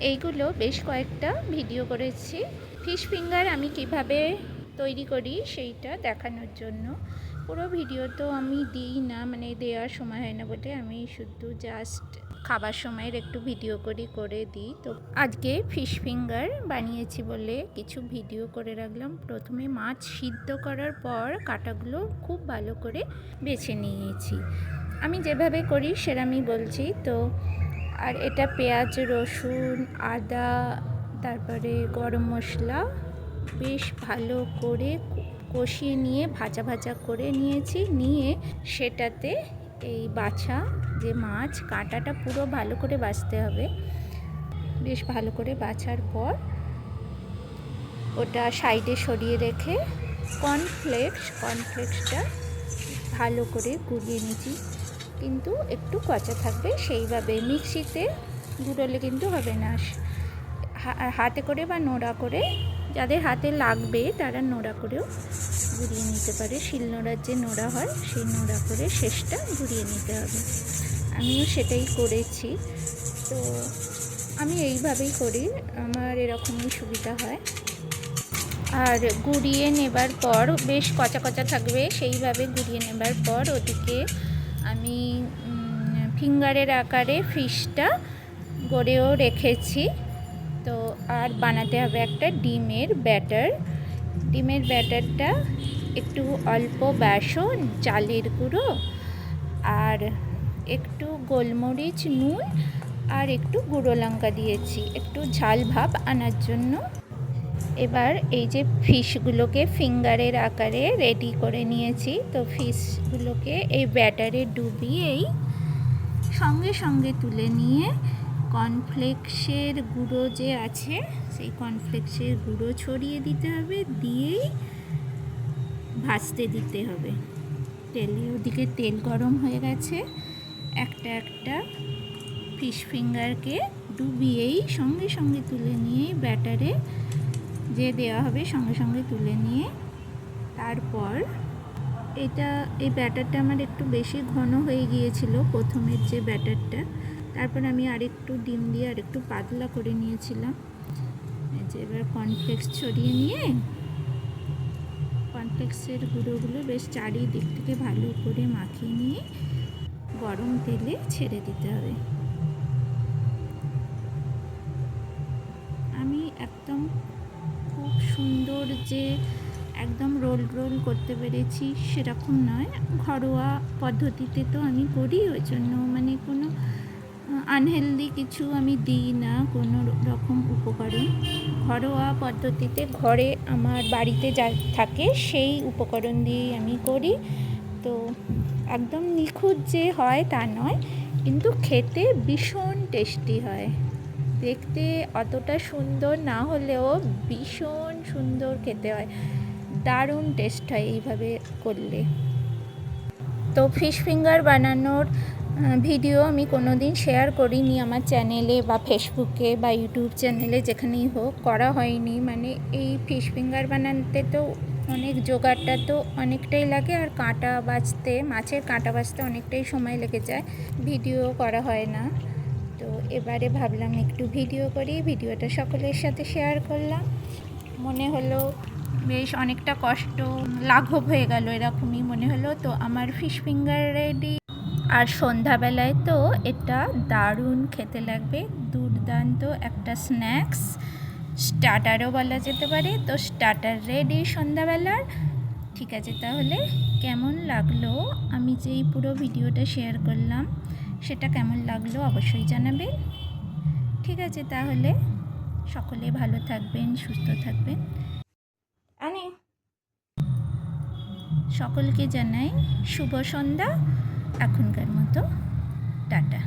এইগুলো বেশ কয়েকটা ভিডিও করেছি ফিশ ফিঙ্গার আমি কিভাবে তৈরি করি সেইটা দেখানোর জন্য। পুরো ভিডিও তো আমি দিই না, মানে দেওয়ার সময় হয় না বলে আমি শুধু জাস্ট খাবার সময়ের একটু ভিডিও করে দিই। তো আজকে ফিশ ফিঙ্গার বানিয়েছি বলে কিছু ভিডিও করে রাখলাম। প্রথমে মাছ সিদ্ধ করার পর কাঁটাগুলো খুব ভালো করে বেছে নিয়েছি, আমি যেভাবে করি সেরকমই বলছি। তো আর এটা পেঁয়াজ, রসুন, আদা, তারপরে গরম মশলা বেশ ভালো করে কষিয়ে নিয়ে ভাজা ভাজা করে নিয়েছি। নিয়ে সেটাতে এই বাছা যে মাছ, কাঁটাটা পুরো ভালো করে বাছতে হবে। বেশ ভালো করে বাছার পর ওটা সাইডে সরিয়ে রেখে কর্নফ্লেক্সটা ভালো করে গুলিয়ে নিয়েছি, কিন্তু একটু কচা থাকবে সেইভাবে। মিক্সিতে গুঁড়োলে কিন্তু হবে না, হাতে করে বা নোড়া করে, যাদের হাতে লাগবে তারা নোড়া করেও গুঁড়িয়ে নিতে পারে। শিলনোড়ার যে নোড়া হয় সেই নোড়া করে শেষটা গুঁড়িয়ে নিতে হবে। আমিও সেটাই করেছি। তো আমি এইভাবেই করি, আমার এরকমই সুবিধা হয়। আর গুঁড়িয়ে নেবার পর বেশ কচা কচা থাকবে, সেইভাবে গুঁড়িয়ে নেবার পর ওদিকে আমি ফিঙ্গারের আকারে ফিশটা গড়েও রেখেছি। তো আর বানাতে হবে একটা ডিমের ব্যাটারটা একটু অল্প বেসন, চালের গুঁড়ো আর একটু গোলমরিচ, নুন আর একটু গুঁড়ো লঙ্কা দিয়েছি একটু ঝাল ভাব আনার জন্য। এবার এই যে ফিশগুলোকে ফিঙ্গারের আকারে রেডি করে নিয়েছি। তো ফিশগুলোকে এই ব্যাটারে ডুবিয়েই সঙ্গে সঙ্গে তুলে নিয়ে কর্নফ্লেক্সের গুঁড়ো যে আছে সেই কর্নফ্লেক্সের গুঁড়ো ছড়িয়ে দিতে হবে, দিয়েই ভাজতে দিতে হবে তেলে। ওদিকে তেল গরম হয়ে গেছে। একটা একটা ফিশ ফিঙ্গারকে ডুবিয়েই সঙ্গে সঙ্গে তুলে নিয়ে ব্যাটারে যে দেওয়া হবে সঙ্গে সঙ্গে তুলে নিয়ে, তারপর এই ব্যাটারটা আমার একটু বেশি ঘন হয়ে গিয়েছিল প্রথমের যে ব্যাটারটা, তারপর আমি আরেকটু ডিম দিয়ে আরেকটু পাতলা করে নিয়েছিলাম। যে এবার কর্নফ্লেক্স ছড়িয়ে নিয়ে কর্নফ্লেক্সের গুঁড়োগুলো বেশ চারিদিক থেকে ভালো করে মাখিয়ে নিয়ে গরম তেলে ছেড়ে দিতে হবে। আমি একদম খুব সুন্দর যে একদম রোল করতে পেরেছি সেরকম নয়, ঘরোয়া পদ্ধতিতে তো আমি করি, ওই জন্য মানে কোনো আনহেলদি কিছু আমি দিই না, কোনো রকম উপকরণ। ঘরোয়া পদ্ধতিতে ঘরে আমার বাড়িতে যা থাকে সেই উপকরণ দিয়েই আমি করি। তো একদম নিখুঁত যে হয় তা নয়, কিন্তু খেতে ভীষণ টেস্টি হয়। দেখতে অতটা সুন্দর না হলেও ভীষণ সুন্দর খেতে হয়, দারুণ টেস্ট হয় এইভাবে করলে। তো ফিশ ফিঙ্গার বানানোর ভিডিও আমি কোনো দিন শেয়ার করিনি আমার চ্যানেলে বা ফেসবুকে বা ইউটিউব চ্যানেলে, যেখানেই হোক করা হয়নি। মানে এই ফিশ ফিঙ্গার বানাতে তো অনেক জোগাড়টা তো অনেকটাই লাগে, আর কাঁটা বাছতে, মাছের কাঁটা বাছতে অনেকটাই সময় লেগে যায়, ভিডিও করা হয় না। তো এবারে ভাবলাম একটু ভিডিও করি, ভিডিওটা সকলের সাথে শেয়ার করলাম। মনে হলো বেশ অনেকটা কষ্ট লাঘব হয়ে গেল, এরকমই মনে হলো। তো আমার ফিশ ফিঙ্গার রেডি। আর সন্ধ্যাবেলায় তো এটা দারুণ খেতে লাগবে, দুর্দান্ত একটা স্ন্যাক্স, স্টার্টারও বলা যেতে পারে। তো স্টার্টার রেডি সন্ধ্যাবেলার। ঠিক আছে, তাহলে কেমন লাগলো আমি যে এই পুরো ভিডিওটা শেয়ার করলাম সেটা কেমন লাগলো অবশ্যই জানাবেন। ঠিক আছে, তাহলে সকলে ভালো থাকবেন, সুস্থ থাকবেন। সকলকে জানাই শুভ সন্ধ্যা। এখনকার মতো টাটা।